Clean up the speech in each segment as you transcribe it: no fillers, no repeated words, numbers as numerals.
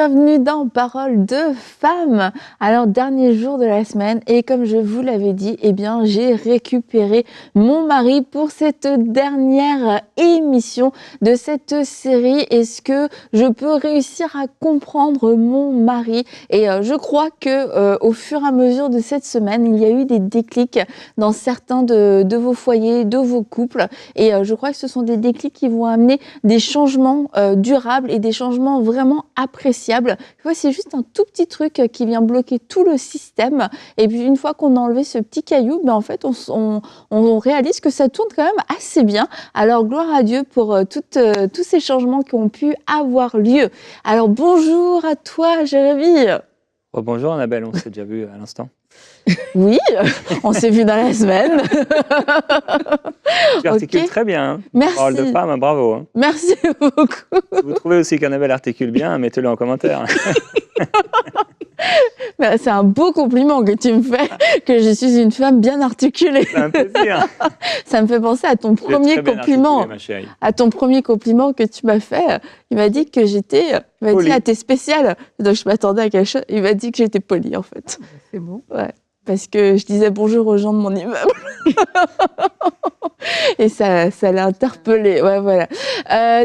bienvenue dans Parole de Femme. Alors, dernier jour de la semaine et comme je vous l'avais dit, eh bien, j'ai récupéré mon mari pour cette dernière émission de cette série. Est-ce que je peux réussir à comprendre mon mari? Et je crois que au fur et à mesure de cette semaine, il y a eu des déclics dans certains de vos foyers, de vos couples. Et je crois que ce sont des déclics qui vont amener des changements durables et des changements vraiment appréciables. C'est juste un tout petit truc qui vient bloquer tout le système. Et puis une fois qu'on a enlevé ce petit caillou, en fait, on réalise que ça tourne quand même assez bien. Alors gloire à Dieu pour tous ces changements qui ont pu avoir lieu. Alors bonjour à toi, Jérémy. Oh, bonjour Annabelle, on s'est déjà vu à l'instant. Oui, on s'est vu dans la semaine. Tu articules très bien. Merci. Parole de femme, bravo. Hein. Merci beaucoup. Si vous trouvez aussi qu'Annabelle articule bien, mettez-le en commentaire. C'est un beau compliment que tu me fais, que je suis une femme bien articulée. C'est un plaisir. Ça me fait penser à ton premier compliment. À ton premier compliment que tu m'as fait. Il m'a dit que j'étais... Il m'a dit, t'es spéciale. Donc je m'attendais à quelque chose. Il m'a dit que j'étais polie, en fait. C'est bon. Ouais. Parce que je disais bonjour aux gens de mon immeuble. Et ça l'a interpellée. Ouais, voilà.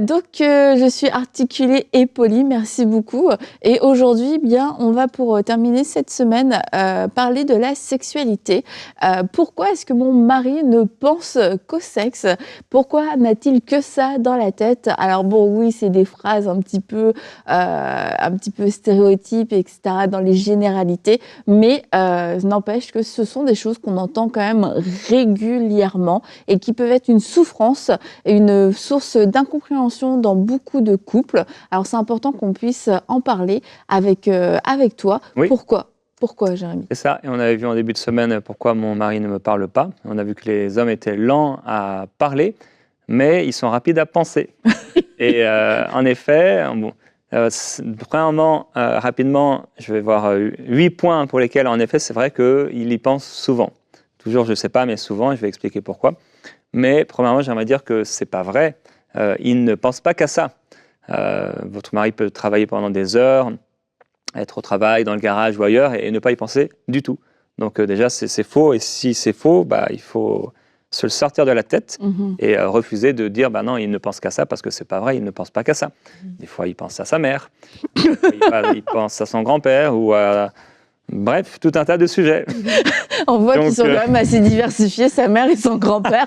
Donc, je suis articulée et polie. Merci beaucoup. Et aujourd'hui, on va pour terminer cette semaine parler de la sexualité. Pourquoi est-ce que mon mari ne pense qu'au sexe? Pourquoi n'a-t-il que ça dans la tête? Alors bon, oui, c'est des phrases un petit peu stéréotypes, etc., dans les généralités. Mais n'empêche que ce sont des choses qu'on entend quand même régulièrement et qui peuvent être une souffrance et une source d'incompréhension dans beaucoup de couples. Alors c'est important qu'on puisse en parler avec toi. Oui. Pourquoi, Jérémy? C'est ça, et on avait vu en début de semaine pourquoi mon mari ne me parle pas. On a vu que les hommes étaient lents à parler, mais ils sont rapides à penser. Et en effet... premièrement, rapidement, je vais voir 8 points pour lesquels, en effet, c'est vrai qu'il y pense souvent. Toujours, je ne sais pas, mais souvent, je vais expliquer pourquoi. Mais premièrement, j'aimerais dire que ce n'est pas vrai. Il ne pense pas qu'à ça. Votre mari peut travailler pendant des heures, être au travail, dans le garage ou ailleurs, et ne pas y penser du tout. Donc déjà, c'est faux. Et si c'est faux, il faut se le sortir de la tête et refuser de dire non, il ne pense qu'à ça parce que c'est pas vrai, il ne pense pas qu'à ça. Des fois, il pense à sa mère, il pense à son grand-père ou à... Bref, tout un tas de sujets. On voit qu'ils sont quand même assez diversifiés, sa mère et son grand-père,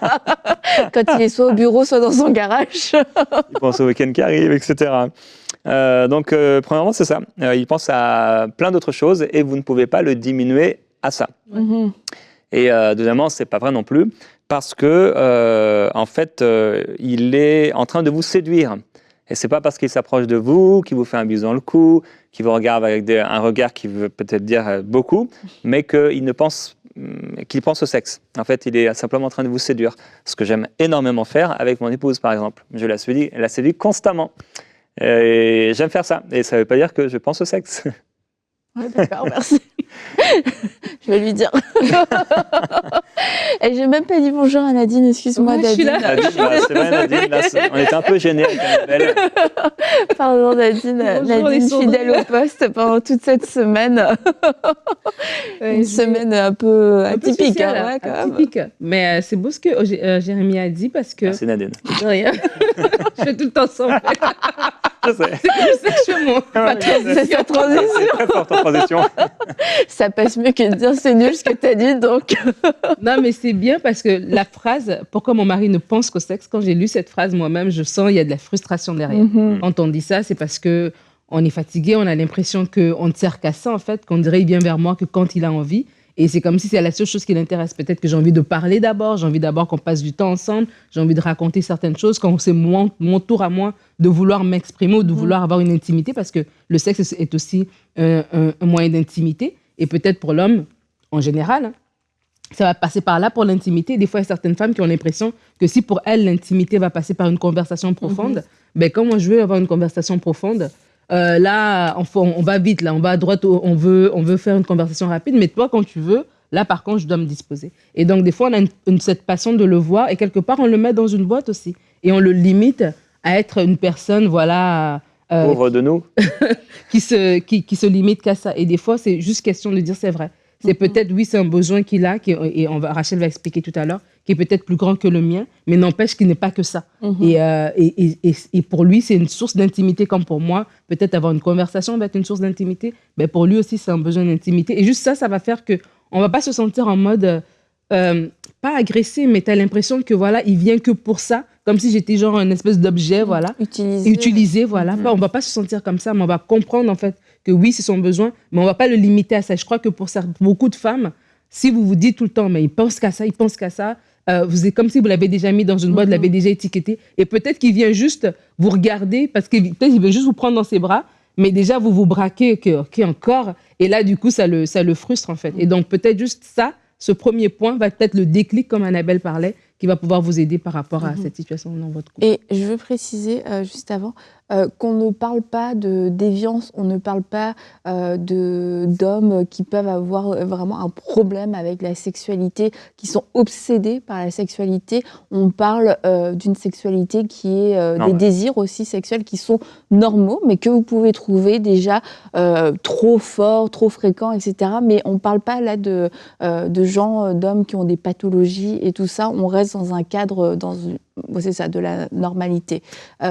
quand il est soit au bureau, soit dans son garage. Il pense au week-end qui arrive, etc. Donc, premièrement, c'est ça. Il pense à plein d'autres choses et vous ne pouvez pas le diminuer à ça. Et deuxièmement, c'est pas vrai non plus. Parce que, en fait, il est en train de vous séduire. Et c'est pas parce qu'il s'approche de vous, qu'il vous fait un bisou dans le cou, qu'il vous regarde avec un regard qui veut peut-être dire beaucoup, mais qu'il pense au sexe. En fait, il est simplement en train de vous séduire. Ce que j'aime énormément faire avec mon épouse, par exemple. Je la séduis constamment. Et j'aime faire ça. Et ça veut pas dire que je pense au sexe. Ouais, d'accord, merci. Je vais lui dire. Et j'ai même pas dit bonjour à Nadine, excuse-moi, Nadine. C'est vrai, Nadine, là, on était un peu gênés avec Annabelle. Pardon, Nadine. Bonjour, Nadine, fidèle au poste pendant toute cette semaine. Une semaine un peu atypique. Spéciale, hein, atypique. Mais c'est beau ce que Jérémy a dit parce que... Merci, Nadine. Rien. Je fais tout le temps ça. Je sais. C'est comme ça que je fais mon... C'est sa transition. C'est très forte en transition. Ça passe mieux que de dire c'est nul ce que tu as dit, donc. Non, mais c'est bien parce que la phrase « Pourquoi mon mari ne pense qu'au sexe ?» quand j'ai lu cette phrase moi-même, je sens il y a de la frustration derrière. Quand on dit ça, c'est parce que on est fatigué, on a l'impression qu'on ne sert qu'à ça, en fait, qu'on dirait il vient vers moi que quand il a envie. Et c'est comme si c'est la seule chose qui l'intéresse. Peut-être que j'ai envie de parler d'abord, j'ai envie d'abord qu'on passe du temps ensemble, j'ai envie de raconter certaines choses, quand c'est mon tour à moi de vouloir m'exprimer ou de vouloir avoir une intimité, parce que le sexe est aussi un moyen d'intimité. Et peut-être pour l'homme, en général, ça va passer par là pour l'intimité. Des fois, il y a certaines femmes qui ont l'impression que si pour elles, l'intimité va passer par une conversation profonde, quand moi je veux avoir une conversation profonde, là, on va vite, là, on va à droite, on veut faire une conversation rapide, mais toi, quand tu veux, là, par contre, je dois me disposer. Et donc, des fois, on a cette passion de le voir, et quelque part, on le met dans une boîte aussi. Et on le limite à être une personne, voilà, Pauvre de nous. qui se limite qu'à ça. Et des fois, c'est juste question de dire c'est vrai. C'est peut-être, oui, c'est un besoin qu'il a, et Rachel va expliquer tout à l'heure, qui est peut-être plus grand que le mien, mais n'empêche qu'il n'est pas que ça. Et pour lui, c'est une source d'intimité, comme pour moi. Peut-être avoir une conversation va être une source d'intimité. Mais pour lui aussi, c'est un besoin d'intimité. Et juste ça, ça va faire qu'on ne va pas se sentir en mode, pas agressé, mais tu as l'impression que voilà, il vient que pour ça, comme si j'étais genre un espèce d'objet, voilà. Utilisé, voilà. On ne va pas se sentir comme ça, mais on va comprendre en fait que oui, c'est son besoin, mais on ne va pas le limiter à ça. Je crois que pour beaucoup de femmes, si vous vous dites tout le temps, mais il pense qu'à ça, vous êtes comme si vous l'avez déjà mis dans une boîte, vous l'avez déjà étiqueté, et peut-être qu'il vient juste vous regarder, parce que peut-être qu'il veut juste vous prendre dans ses bras, mais déjà vous vous braquez, que encore, et là du coup ça le frustre en fait. Et donc peut-être juste ça, ce premier point va peut-être le déclic, comme Annabelle parlait, qui va pouvoir vous aider par rapport à cette situation dans votre couple. Et je veux préciser juste avant qu'on ne parle pas de déviance, on ne parle pas d'hommes qui peuvent avoir vraiment un problème avec la sexualité, qui sont obsédés par la sexualité. On parle d'une sexualité qui est des désirs aussi sexuels qui sont normaux, mais que vous pouvez trouver déjà trop forts, trop fréquents, etc. Mais on ne parle pas là de gens, d'hommes qui ont des pathologies et tout ça. On reste dans un cadre, c'est ça, de la normalité.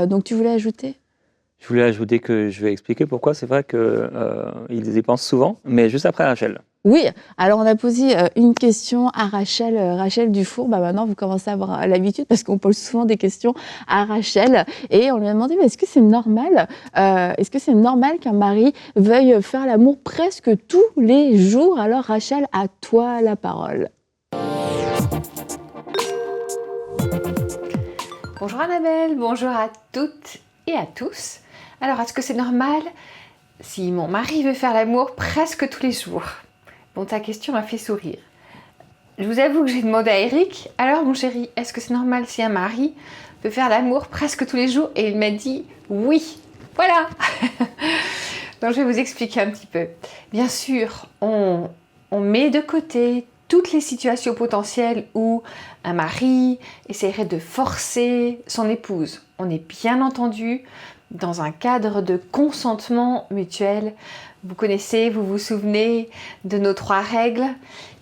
Donc tu voulais ajouter ? Je voulais ajouter que je vais expliquer pourquoi c'est vrai qu'ils y pensent souvent, mais juste après Rachel. Oui, alors on a posé une question à Rachel Dufour. Maintenant, vous commencez à avoir l'habitude parce qu'on pose souvent des questions à Rachel. Et on lui a demandé, est-ce que c'est normal qu'un mari veuille faire l'amour presque tous les jours? Alors Rachel, à toi la parole. Bonjour Annabelle, bonjour à toutes et à tous. Alors, est-ce que c'est normal si mon mari veut faire l'amour presque tous les jours? Bon, ta question m'a fait sourire. Je vous avoue que j'ai demandé à Eric, alors mon chéri, est-ce que c'est normal si un mari veut faire l'amour presque tous les jours? Et il m'a dit oui. Voilà. Donc, je vais vous expliquer un petit peu. Bien sûr, on met de côté toutes les situations potentielles où un mari essaierait de forcer son épouse. On est bien entendu dans un cadre de consentement mutuel. Vous connaissez, vous vous souvenez de nos 3 règles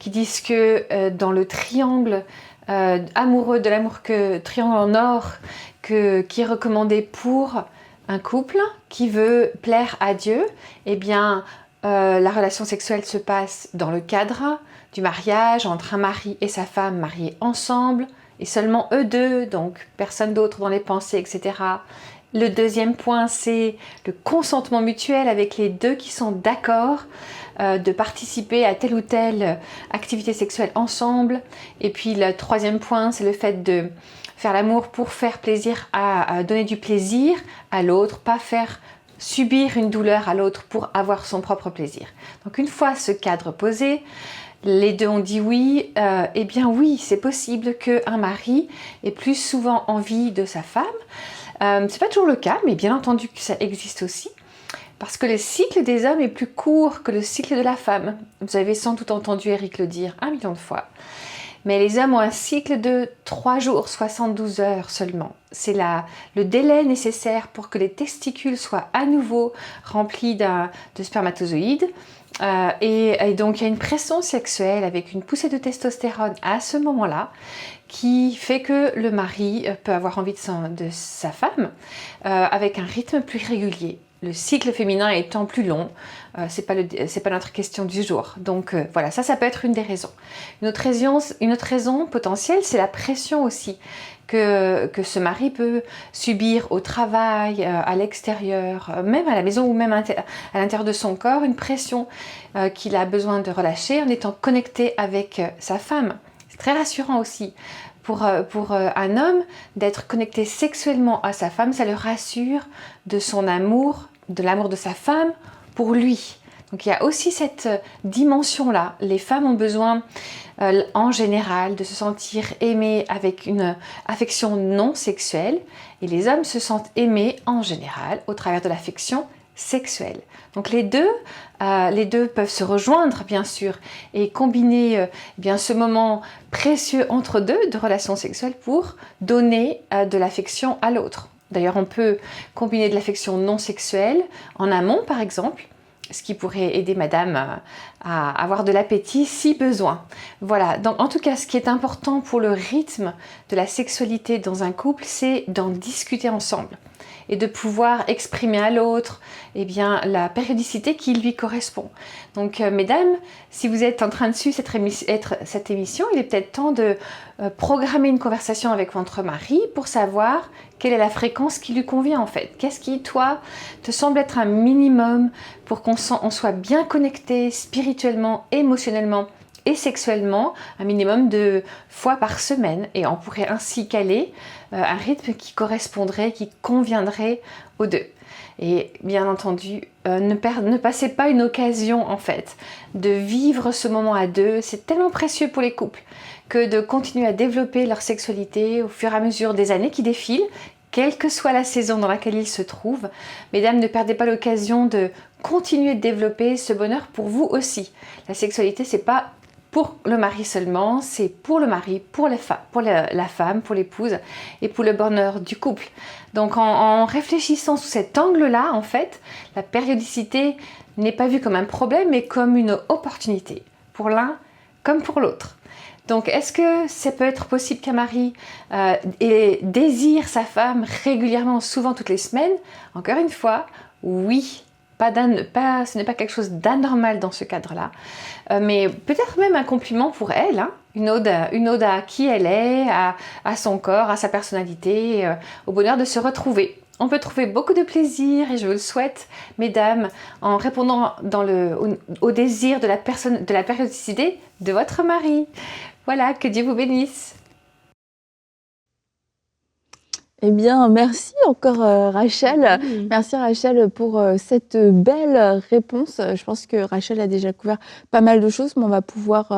qui disent que dans le triangle amoureux de l'amour, triangle en or, qui est recommandé pour un couple qui veut plaire à Dieu, eh bien la relation sexuelle se passe dans le cadre du mariage entre un mari et sa femme mariés ensemble, et seulement eux deux, donc personne d'autre dans les pensées, etc. Le deuxième point, c'est le consentement mutuel avec les deux qui sont d'accord de participer à telle ou telle activité sexuelle ensemble. Et puis le troisième point, c'est le fait de faire l'amour pour faire plaisir, à donner du plaisir à l'autre, pas faire subir une douleur à l'autre pour avoir son propre plaisir. Donc une fois ce cadre posé, les deux ont dit oui, eh bien oui, c'est possible qu'un mari ait plus souvent envie de sa femme. C'est pas toujours le cas, mais bien entendu que ça existe aussi, parce que le cycle des hommes est plus court que le cycle de la femme. Vous avez sans doute entendu Eric le dire 1 million de fois. Mais les hommes ont un cycle de 3 jours, 72 heures seulement. C'est le délai nécessaire pour que les testicules soient à nouveau remplis de spermatozoïdes. Et donc il y a une pression sexuelle avec une poussée de testostérone à ce moment-là qui fait que le mari peut avoir envie de sa femme avec un rythme plus régulier. Le cycle féminin étant plus long, c'est pas notre question du jour. Donc voilà, ça peut être une des raisons. Une autre raison potentielle, c'est la pression aussi que ce mari peut subir au travail, à l'extérieur, même à la maison ou même à l'intérieur de son corps, une pression qu'il a besoin de relâcher en étant connecté avec sa femme. C'est très rassurant aussi. Pour un homme, d'être connecté sexuellement à sa femme, ça le rassure de son amour, de l'amour de sa femme pour lui. Donc il y a aussi cette dimension-là. Les femmes ont besoin, en général, de se sentir aimées avec une affection non sexuelle, et les hommes se sentent aimés, en général, au travers de l'affection sexuelle. Donc les deux peuvent se rejoindre bien sûr et combiner bien ce moment précieux entre deux de relations sexuelles pour donner de l'affection à l'autre. D'ailleurs, on peut combiner de l'affection non sexuelle en amont, par exemple, ce qui pourrait aider madame à avoir de l'appétit si besoin. Voilà, donc en tout cas, ce qui est important pour le rythme de la sexualité dans un couple, c'est d'en discuter ensemble et de pouvoir exprimer à l'autre la périodicité qui lui correspond. Donc mesdames, si vous êtes en train de suivre cette émission, il est peut-être temps de programmer une conversation avec votre mari pour savoir quelle est la fréquence qui lui convient en fait. Qu'est-ce qui, toi, te semble être un minimum pour qu'on soit bien connecté spirituellement, émotionnellement et sexuellement, un minimum de fois par semaine. Et on pourrait ainsi caler un rythme qui correspondrait, qui conviendrait aux deux. Et bien entendu, ne passez pas une occasion en fait de vivre ce moment à deux. C'est tellement précieux pour les couples que de continuer à développer leur sexualité au fur et à mesure des années qui défilent, quelle que soit la saison dans laquelle ils se trouvent. Mesdames, ne perdez pas l'occasion de continuer de développer ce bonheur pour vous aussi. La sexualité, c'est pas pour le mari seulement, c'est pour le mari, pour la femme, pour l'épouse et pour le bonheur du couple. Donc en réfléchissant sous cet angle-là, en fait, la périodicité n'est pas vue comme un problème, mais comme une opportunité, pour l'un comme pour l'autre. Donc est-ce que ça peut être possible qu'un mari désire sa femme régulièrement, souvent toutes les semaines? Encore une fois, oui. Ce n'est pas quelque chose d'anormal dans ce cadre-là, mais peut-être même un compliment pour elle, hein, une ode à qui elle est, à son corps, à sa personnalité, au bonheur de se retrouver. On peut trouver beaucoup de plaisir, et je vous le souhaite, mesdames, en répondant au désir de la périodicité de votre mari. Voilà, que Dieu vous bénisse. Eh bien, merci encore Rachel. Merci Rachel pour cette belle réponse. Je pense que Rachel a déjà couvert pas mal de choses, mais on va pouvoir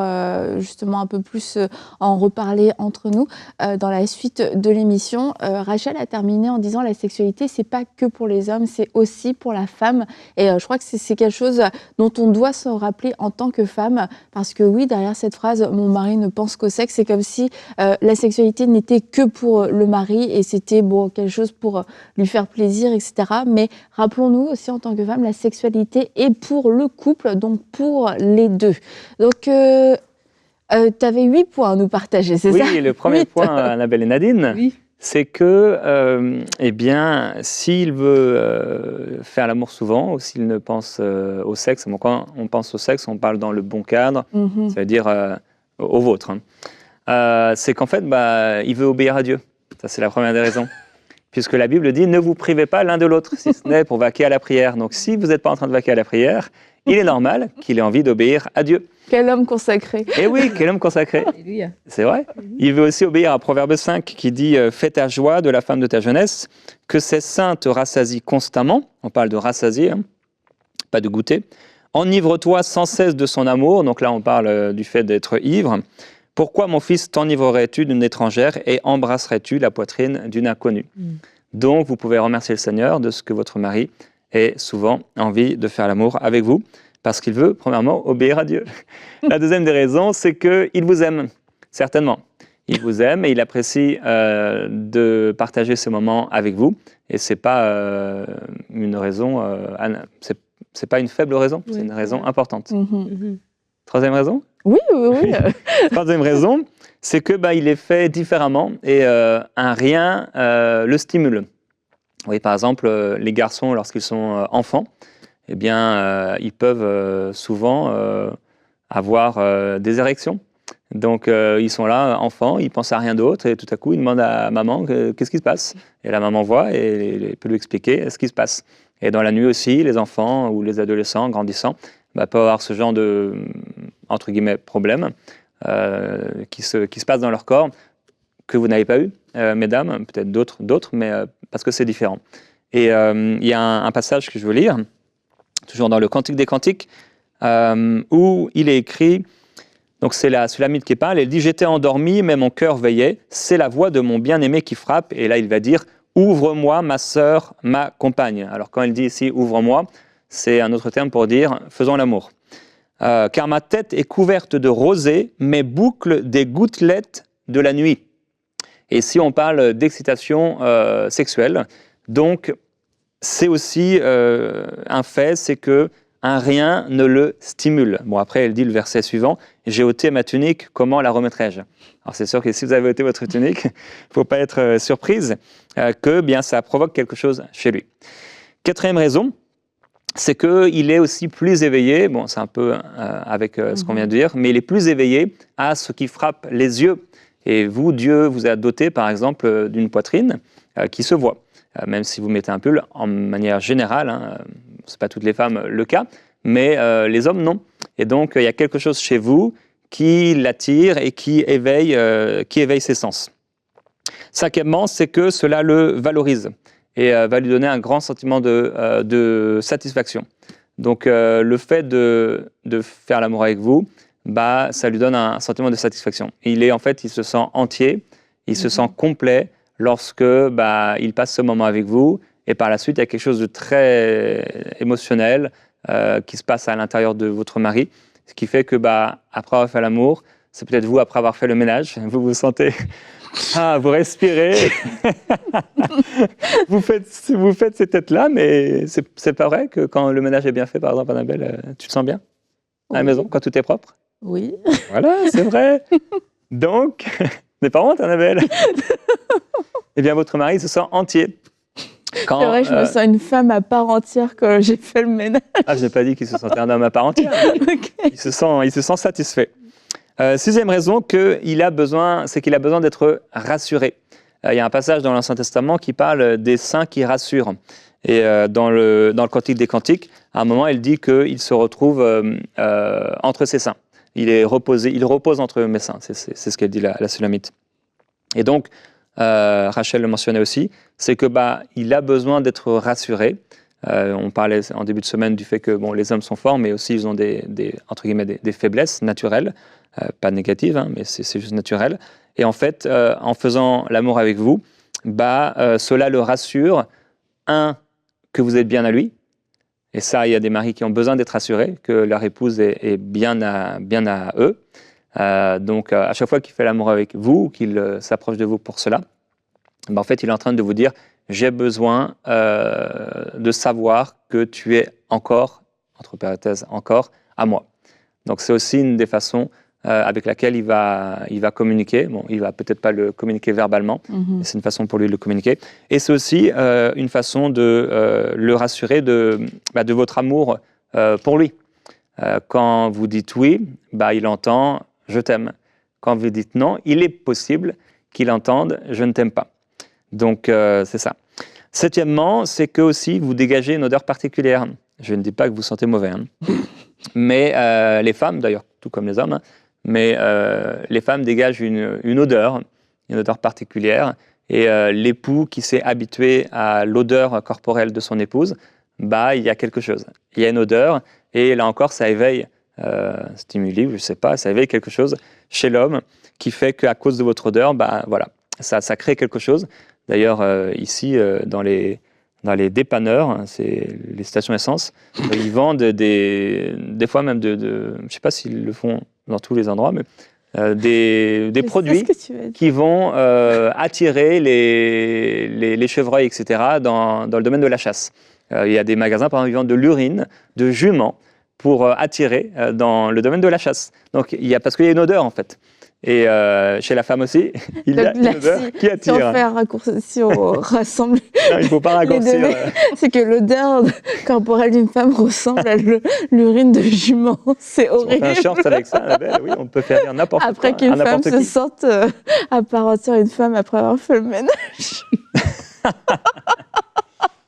justement un peu plus en reparler entre nous dans la suite de l'émission. Rachel a terminé en disant la sexualité, c'est pas que pour les hommes, c'est aussi pour la femme. Et je crois que c'est quelque chose dont on doit se rappeler en tant que femme, parce que oui, derrière cette phrase, mon mari ne pense qu'au sexe, c'est comme si la sexualité n'était que pour le mari et c'était quelque chose pour lui faire plaisir, etc. Mais rappelons-nous aussi en tant que femme, la sexualité est pour le couple, donc pour les deux. Donc, tu avais 8 points à nous partager, c'est ça? Oui, le premier point, Annabelle et Nadine, oui, c'est que, s'il veut faire l'amour souvent, ou s'il ne pense au sexe, quand on pense au sexe, on parle dans le bon cadre, c'est-à-dire au vôtre. C'est qu'en fait, il veut obéir à Dieu. Ça, c'est la première des raisons. Puisque la Bible dit « Ne vous privez pas l'un de l'autre, si ce n'est pour vaquer à la prière. » Donc, si vous n'êtes pas en train de vaquer à la prière, il est normal qu'il ait envie d'obéir à Dieu. Quel homme consacré. Eh oui, quel homme consacré. C'est vrai. Il veut aussi obéir à Proverbe 5 qui dit « Fais ta joie de la femme de ta jeunesse, que ses seins te rassasient constamment. » On parle de rassasier, hein, pas de goûter. « Enivre-toi sans cesse de son amour. » Donc là, on parle du fait d'être ivre. Pourquoi, mon fils, t'enivrerais-tu d'une étrangère et embrasserais-tu la poitrine d'une inconnue? Donc, vous pouvez remercier le Seigneur de ce que votre mari ait souvent envie de faire l'amour avec vous, parce qu'il veut, premièrement, obéir à Dieu. La deuxième des raisons, c'est qu'il vous aime, certainement. Il vous aime et il apprécie de partager ce moment avec vous. Et ce n'est pas une raison, c'est pas une faible raison, c'est une raison importante. Troisième raison? Oui. Troisième raison, c'est que il est fait différemment et un rien le stimule. Vous voyez, par exemple, les garçons, lorsqu'ils sont enfants, ils peuvent souvent avoir des érections. Donc, ils sont là, enfants, ils pensent à rien d'autre et tout à coup, ils demandent à maman qu'est-ce qui se passe. Et la maman voit et peut lui expliquer ce qui se passe. Et dans la nuit aussi, les enfants ou les adolescents grandissant peuvent avoir ce genre de, entre guillemets, problème qui se passe dans leur corps que vous n'avez pas eu, mesdames, peut-être d'autres, mais parce que c'est différent. Et il y a un passage que je veux lire, toujours dans le Cantique des Cantiques, où il est écrit, donc c'est la Sulamite qui parle, elle dit « J'étais endormie, mais mon cœur veillait, c'est la voix de mon bien-aimé qui frappe », et là il va dire « Ouvre-moi, ma sœur, ma compagne ». Alors quand il dit ici « Ouvre-moi », c'est un autre terme pour dire « faisons l'amour ». Car ma tête est couverte de rosée, mes boucles des gouttelettes de la nuit. Et si on parle d'excitation sexuelle, donc c'est aussi un fait, c'est que un rien ne le stimule. Bon, après, elle dit le verset suivant, « J'ai ôté ma tunique, comment la remettrai-je » Alors, c'est sûr que si vous avez ôté votre tunique, il ne faut pas être surprise que bien, ça provoque quelque chose chez lui. Quatrième raison, c'est qu'il est aussi plus éveillé, bon, c'est un peu avec ce qu'on vient de dire, mais il est plus éveillé à ce qui frappe les yeux. Et vous, Dieu vous a doté, par exemple, d'une poitrine qui se voit. Même si vous mettez un pull, en manière générale, hein, ce n'est pas toutes les femmes le cas, mais les hommes, non. Et donc, il y a quelque chose chez vous qui l'attire et qui éveille ses sens. Cinquièmement, c'est que cela le valorise et va lui donner un grand sentiment de satisfaction. Donc, le fait de faire l'amour avec vous, bah, ça lui donne un sentiment de satisfaction. Il se sent entier, il se sent complet lorsque il passe ce moment avec vous. Et par la suite, il y a quelque chose de très émotionnel qui se passe à l'intérieur de votre mari, ce qui fait que après avoir fait l'amour, c'est peut-être vous après avoir fait le ménage, vous vous sentez, vous respirez, vous faites ces têtes-là, mais c'est pas vrai que quand le ménage est bien fait, par exemple, Annabelle, tu te sens bien à la maison quand tout est propre? Oui. Voilà, c'est vrai. Donc, n'aie pas honte, Annabelle. Eh bien, votre mari se sent entier. C'est vrai, je me sens une femme à part entière quand j'ai fait le ménage. Ah, je n'ai pas dit qu'il se sentait un homme à part entière. Okay. Il se sent satisfait. Sixième raison c'est qu'il a besoin d'être rassuré. Il y a un passage dans l'Ancien Testament qui parle des saints qui rassurent. Et dans le Cantique des Cantiques, à un moment, elle dit qu'il se retrouve entre ses saints. Il repose entre mes saints. C'est ce qu'elle dit, la Sulamite. Et donc, Rachel le mentionnait aussi, c'est que il a besoin d'être rassuré. On parlait en début de semaine du fait que les hommes sont forts, mais aussi ils ont entre guillemets, des faiblesses naturelles, pas négatives, hein, mais c'est juste naturel. Et en fait, en faisant l'amour avec vous, cela le rassure, que vous êtes bien à lui. Et ça, il y a des maris qui ont besoin d'être rassurés, que leur épouse est bien à eux. Donc, à chaque fois qu'il fait l'amour avec vous, qu'il s'approche de vous pour cela, en fait, il est en train de vous dire « J'ai besoin de savoir que tu es encore, entre parenthèses, encore, à moi ». Donc, c'est aussi une des façons avec laquelle il va communiquer. Bon, il ne va peut-être pas le communiquer verbalement, mais c'est une façon pour lui de le communiquer. Et c'est aussi une façon de le rassurer de votre amour pour lui. Quand vous dites oui, il entend « je t'aime ». Quand vous dites non, il est possible qu'il entende « je ne t'aime pas ». Donc, c'est ça. Septièmement, c'est que aussi vous dégagez une odeur particulière. Je ne dis pas que vous sentez mauvais, hein. Mais les femmes, d'ailleurs, tout comme les hommes, hein, mais les femmes dégagent une odeur particulière. Et l'époux qui s'est habitué à l'odeur corporelle de son épouse, il y a quelque chose. Il y a une odeur, et là encore, ça éveille, stimuli, je ne sais pas, ça éveille quelque chose chez l'homme qui fait qu'à cause de votre odeur, voilà, ça crée quelque chose. D'ailleurs, ici, dans les dépanneurs, hein, c'est les stations essence, ils vendent des fois même je ne sais pas s'ils le font dans tous les endroits, mais des produits qui vont attirer les chevreuils, etc., dans le domaine de la chasse. Il y a des magasins, par exemple, qui vendent de l'urine de juments pour attirer dans le domaine de la chasse. Donc, parce qu'il y a une odeur, en fait. Et chez la femme aussi, il y a une odeur qui attire. Si on rassemble... Non, il ne faut pas raccourcir. C'est que l'odeur corporelle d'une femme ressemble à l'urine de jument. C'est horrible. On fait un short avec ça, oui, on peut faire n'importe quoi. Après qu'une femme se sente à part entière une femme après avoir fait le ménage.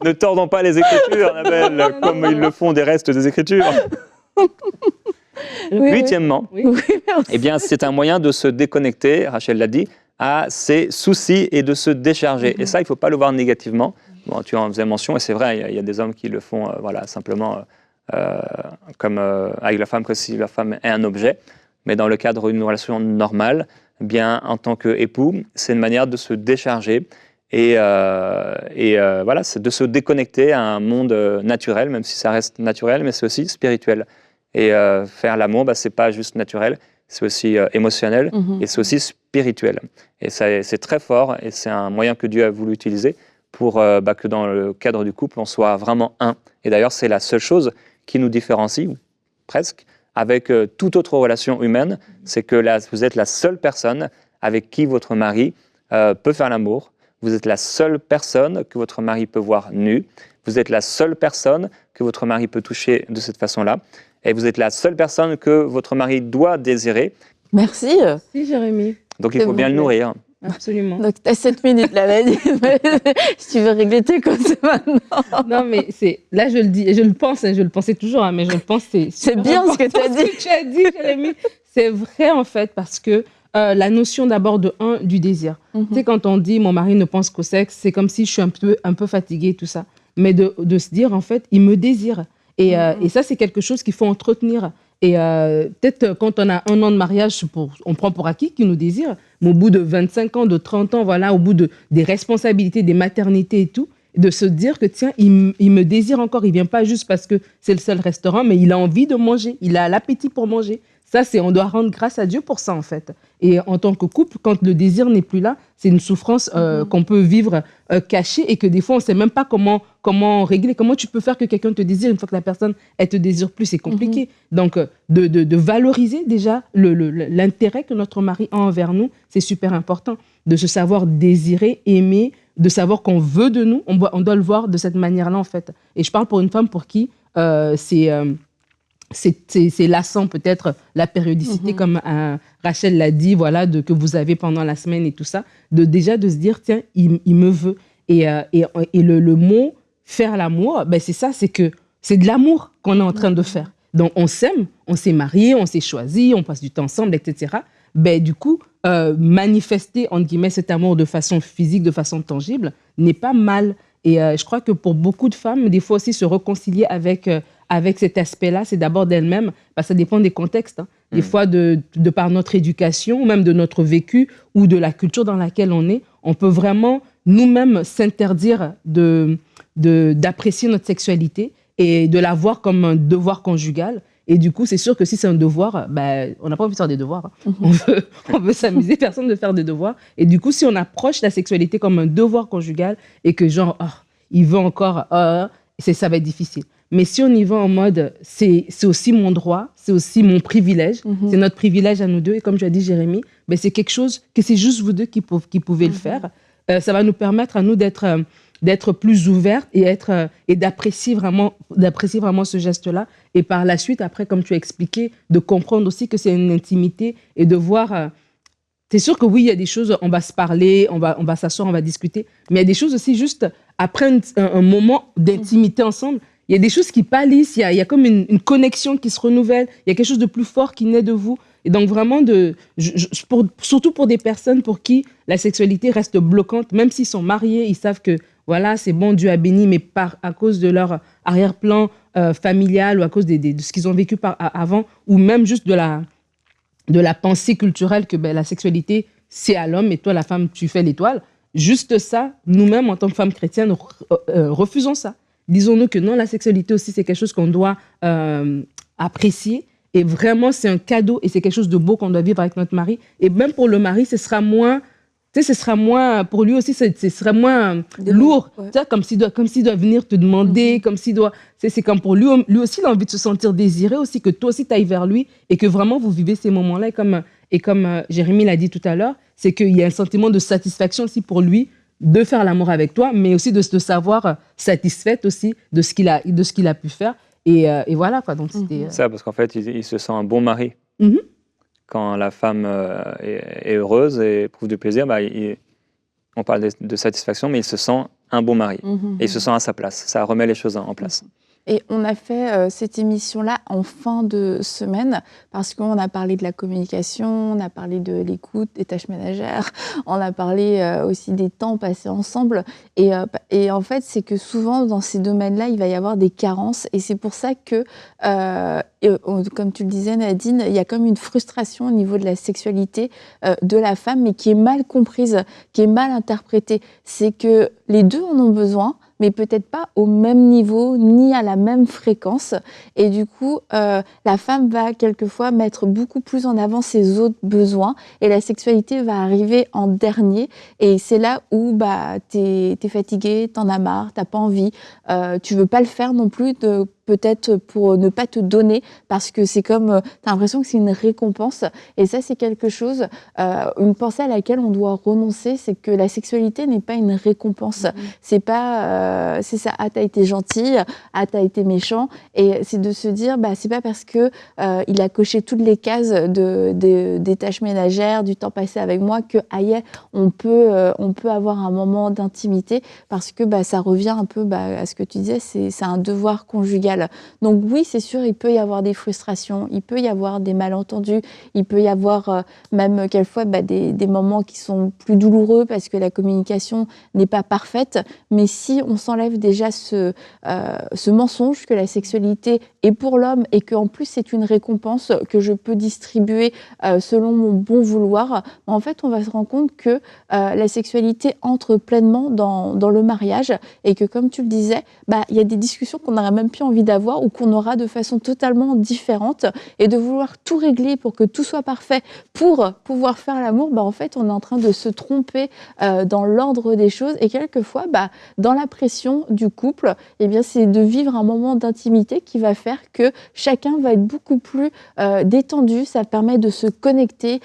Ne tordons pas les Écritures, Annabelle, comme ils le font des restes des Écritures. Huitièmement, eh bien, c'est un moyen de se déconnecter, Rachel l'a dit, à ses soucis et de se décharger. Et ça, il ne faut pas le voir négativement. Bon, tu en faisais mention, et c'est vrai, il y a des hommes qui le font simplement comme avec la femme, que si la femme est un objet. Mais dans le cadre d'une relation normale, bien, en tant qu'époux, c'est une manière de se décharger et voilà, c'est de se déconnecter à un monde naturel, même si ça reste naturel, mais c'est aussi spirituel. Et faire l'amour, c'est pas juste naturel, c'est aussi émotionnel et c'est aussi spirituel. Et ça, c'est très fort et c'est un moyen que Dieu a voulu utiliser pour que dans le cadre du couple, on soit vraiment un. Et d'ailleurs, c'est la seule chose qui nous différencie, presque, avec toute autre relation humaine, c'est que vous êtes la seule personne avec qui votre mari peut faire l'amour. Vous êtes la seule personne que votre mari peut voir nue. Vous êtes la seule personne que votre mari peut toucher de cette façon-là. Et vous êtes la seule personne que votre mari doit désirer. Merci. Merci, Jérémy. Donc, il faut bien le nourrir. Absolument. Donc, tu as 7 minutes, là, Nadine. Si tu veux régler tes comptes maintenant. Non, mais là, je le dis, et je le pense, je le pensais toujours, mais je le pense, c'est bien ce que tu as dit. Ce que tu as dit, Jérémy. C'est vrai, en fait, parce que la notion d'abord du désir. Tu sais, quand on dit « mon mari ne pense qu'au sexe », c'est comme si je suis un peu fatiguée, tout ça. Mais de se dire, en fait, il me désire. Et ça, c'est quelque chose qu'il faut entretenir. Et peut-être quand on a 1 an de mariage, on prend pour acquis qu'il nous désire. Mais au bout de 25 ans, de 30 ans, voilà, au bout des responsabilités, des maternités et tout, de se dire que tiens, il me désire encore. Il vient pas juste parce que c'est le seul restaurant, mais il a envie de manger. Il a l'appétit pour manger. Ça, on doit rendre grâce à Dieu pour ça, en fait. Et en tant que couple, quand le désir n'est plus là, c'est une souffrance qu'on peut vivre cachée et que des fois, on ne sait même pas comment régler. Comment tu peux faire que quelqu'un te désire une fois que la personne, elle te désire plus? C'est compliqué. Donc, de valoriser déjà l'intérêt que notre mari a envers nous, c'est super important. De se savoir désirer, aimer, de savoir qu'on veut de nous. On doit le voir de cette manière-là, en fait. Et je parle pour une femme pour qui c'est lassant peut-être la périodicité, comme Rachel l'a dit, voilà, que vous avez pendant la semaine et tout ça, déjà de se dire, tiens, il me veut. Et le mot « faire l'amour », ben c'est ça, c'est de l'amour qu'on est en train de faire. Donc on s'aime, on s'est mariés, on s'est choisis, on passe du temps ensemble, etc. Ben, du coup, manifester, entre guillemets, cet amour de façon physique, de façon tangible, n'est pas mal. Et je crois que pour beaucoup de femmes, des fois aussi se réconcilier avec cet aspect-là, c'est d'abord d'elle-même, parce que ça dépend des contextes. Hein. Des fois, de par notre éducation, ou même de notre vécu, ou de la culture dans laquelle on est, on peut vraiment nous-mêmes s'interdire d'apprécier notre sexualité et de la voir comme un devoir conjugal. Et du coup, c'est sûr que si c'est un devoir, ben, on n'a pas envie de faire des devoirs. Hein. On veut s'amuser, personne ne veut faire des devoirs. Et du coup, si on approche la sexualité comme un devoir conjugal et que genre, il veut encore, ça va être difficile. Mais si on y va en mode, c'est aussi mon droit, c'est aussi mon privilège, c'est notre privilège à nous deux. Et comme tu as dit, Jérémy, ben, c'est quelque chose que c'est juste vous deux qui pouvez le faire. Ça va nous permettre à nous d'être plus ouvertes et d'apprécier vraiment ce geste-là. Et par la suite, après, comme tu as expliqué, de comprendre aussi que c'est une intimité et de voir... c'est sûr que oui, il y a des choses, on va se parler, on va s'asseoir, on va discuter, mais il y a des choses aussi juste après un moment d'intimité ensemble, il y a des choses qui pâlissent, il y a comme une connexion qui se renouvelle, il y a quelque chose de plus fort qui naît de vous. Et donc vraiment, surtout pour des personnes pour qui la sexualité reste bloquante, même s'ils sont mariés, ils savent que voilà, c'est bon, Dieu a béni, mais à cause de leur arrière-plan familial ou à cause de ce qu'ils ont vécu avant, ou même juste de la pensée culturelle que la sexualité, c'est à l'homme et toi, la femme, tu fais l'étoile. Juste ça, nous-mêmes, en tant que femmes chrétiennes, refusons ça. Disons-nous que non, la sexualité aussi, c'est quelque chose qu'on doit apprécier. Et vraiment, c'est un cadeau et c'est quelque chose de beau qu'on doit vivre avec notre mari. Et même pour le mari, ce sera moins, pour lui aussi, ce sera moins lourd. Ouais. Comme s'il doit venir te demander, comme s'il doit... C'est comme pour lui aussi, il a envie de se sentir désiré aussi, que toi aussi, tu ailles vers lui et que vraiment, vous vivez ces moments-là. Et comme Jérémy l'a dit tout à l'heure, c'est qu'il y a un sentiment de satisfaction aussi pour lui de faire l'amour avec toi, mais aussi de se savoir satisfaite aussi de ce qu'il a pu faire. Et voilà, quoi. Donc, c'était... Ça, parce qu'en fait, il se sent un bon mari. Quand la femme est heureuse et éprouve du plaisir, on parle de satisfaction, mais il se sent un bon mari. Et il se sent à sa place. Ça remet les choses en place. Et on a fait cette émission-là en fin de semaine parce qu'on a parlé de la communication, on a parlé de l'écoute, des tâches ménagères, on a parlé aussi des temps passés ensemble. Et en fait, c'est que souvent, dans ces domaines-là, il va y avoir des carences. Et c'est pour ça que, comme tu le disais, Nadine, il y a comme une frustration au niveau de la sexualité de la femme, mais qui est mal comprise, qui est mal interprétée. C'est que les deux en ont besoin, mais peut-être pas au même niveau, ni à la même fréquence. Et du coup, la femme va quelquefois mettre beaucoup plus en avant ses autres besoins, et la sexualité va arriver en dernier. Et c'est là où t'es fatigué, t'en as marre, t'as pas envie, tu veux pas le faire non plus, peut-être pour ne pas te donner, parce que c'est comme, t'as l'impression que c'est une récompense. Et ça, c'est quelque chose, une pensée à laquelle on doit renoncer, c'est que la sexualité n'est pas une récompense. C'est pas, c'est ça, t'as été gentil, t'as été méchant, et c'est de se dire, c'est pas parce que il a coché toutes les cases des tâches ménagères, du temps passé avec moi, que on peut avoir un moment d'intimité, parce que ça revient un peu à ce que tu disais, c'est un devoir conjugal. Donc oui, c'est sûr, il peut y avoir des frustrations, il peut y avoir des malentendus, il peut y avoir même quelquefois des moments qui sont plus douloureux parce que la communication n'est pas parfaite. Mais si on s'enlève déjà ce mensonge que la sexualité est pour l'homme et qu'en plus c'est une récompense que je peux distribuer selon mon bon vouloir, en fait on va se rendre compte que la sexualité entre pleinement dans le mariage, et que comme tu le disais, il y a des discussions qu'on n'aurait même plus envie d'avoir, ou qu'on aura de façon totalement différente, et de vouloir tout régler pour que tout soit parfait pour pouvoir faire l'amour, en fait on est en train de se tromper dans l'ordre des choses, et quelquefois dans la pression du couple, c'est de vivre un moment d'intimité qui va faire que chacun va être beaucoup plus détendu. Ça permet de se connecter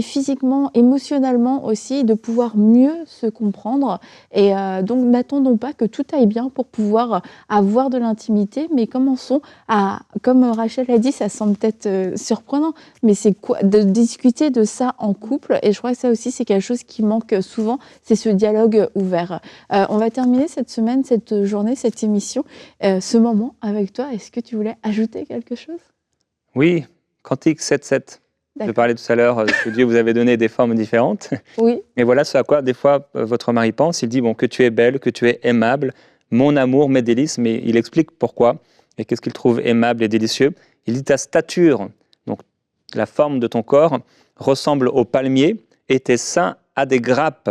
physiquement, émotionnellement aussi, de pouvoir mieux se comprendre. Et donc n'attendons pas que tout aille bien pour pouvoir avoir de l'intimité, mais commençons à, comme Rachel a dit, ça semble peut-être surprenant, mais c'est quoi de discuter de ça en couple. Et je crois que ça aussi c'est quelque chose qui manque souvent, c'est ce dialogue ouvert. On va terminer cette semaine, cette journée, cette émission, ce moment avec toi. Est-ce que tu voulais ajouter quelque chose ? Oui, Cantique 7.7. Je parlais tout à l'heure que Dieu vous avait donné des formes différentes. Oui. Mais voilà ce à quoi des fois votre mari pense. Il dit que tu es belle, que tu es aimable, mon amour, mes délices. Mais il explique pourquoi et qu'est-ce qu'il trouve aimable et délicieux. Il dit ta stature, donc la forme de ton corps, ressemble au palmier et tes seins à des grappes.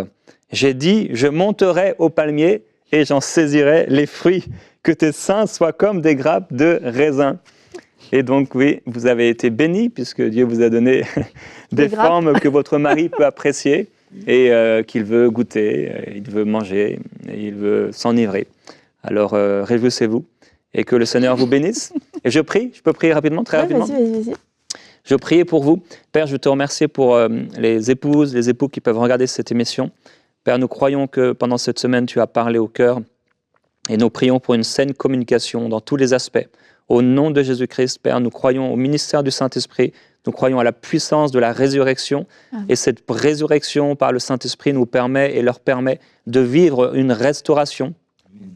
J'ai dit, je monterai au palmier et j'en saisirai les fruits, que tes seins soient comme des grappes de raisin. Et donc oui, vous avez été bénis puisque Dieu vous a donné des formes que votre mari peut apprécier et qu'il veut goûter, il veut manger, et il veut s'enivrer. Alors réjouissez-vous et que le Seigneur vous bénisse. Et je prie, je peux prier rapidement, très rapidement. Vas-y. Je prie pour vous. Père, je te remercie pour les épouses, les époux qui peuvent regarder cette émission. Père, nous croyons que pendant cette semaine, tu as parlé au cœur et nous prions pour une saine communication dans tous les aspects. Au nom de Jésus-Christ, Père, nous croyons au ministère du Saint-Esprit, nous croyons à la puissance de la résurrection. Et cette résurrection par le Saint-Esprit nous permet et leur permet de vivre une restauration,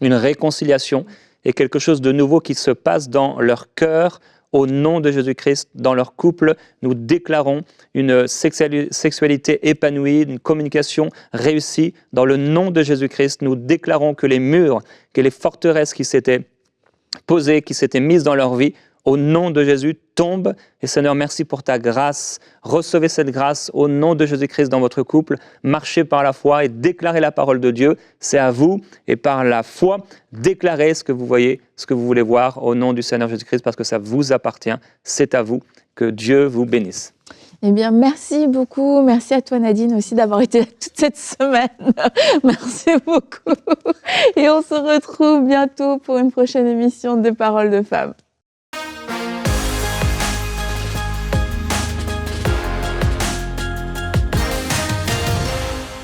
une réconciliation et quelque chose de nouveau qui se passe dans leur cœur. Au nom de Jésus-Christ, dans leur couple, nous déclarons une sexualité épanouie, une communication réussie. Dans le nom de Jésus-Christ, nous déclarons que les murs, que les forteresses qui s'étaient posées, qui s'étaient mises dans leur vie, au nom de Jésus, tombent. Et Seigneur, merci pour ta grâce. Recevez cette grâce au nom de Jésus-Christ dans votre couple. Marchez par la foi et déclarez la parole de Dieu. C'est à vous. Et par la foi, déclarez ce que vous voyez, ce que vous voulez voir au nom du Seigneur Jésus-Christ parce que ça vous appartient. C'est à vous. Que Dieu vous bénisse. Eh bien, merci beaucoup. Merci à toi, Nadine, aussi d'avoir été là toute cette semaine. Merci beaucoup. Et on se retrouve bientôt pour une prochaine émission de Paroles de Femmes.